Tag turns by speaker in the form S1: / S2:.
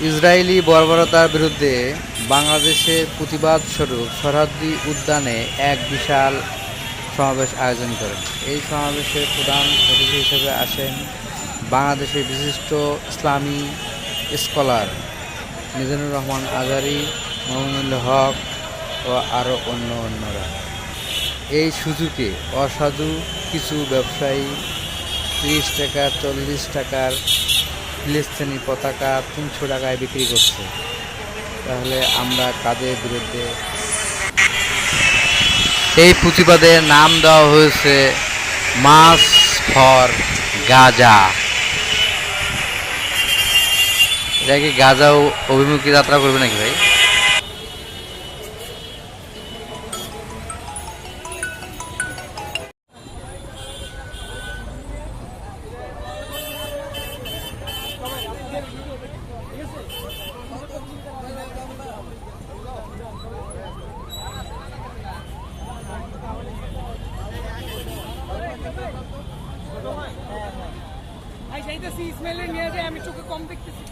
S1: Israeli বর্বরতার বিরুদ্ধে বাংলাদেশের প্রতিবাদ স্বরূপ সরহদ্দি উদ্যানে এক বিশাল সমাবেশ আয়োজন করেন। এই সমাবেশে প্রধান অতিথি হিসেবে আসেন বাংলাদেশের বিশিষ্ট ইসলামী স্কলার মিজানুর রহমান আজারি, মামুনুল হক ও আরও অন্যরা। এই সুযোগে অসাধু কিছু ব্যবসায়ী 30 টাকা 40 টাকার ফিলিস্তিনি পতাকা 300 টাকায় বিক্রি করছে। তাহলে আমরা কাদের বিরুদ্ধে? এই প্রতিবাদের নাম দেওয়া হয়েছে মার্চ ফর গাজা। এটা কি গাজা অভিমুখী যাত্রা করবে নাকি ভাই?
S2: আমি চোখে কম দেখতেছি।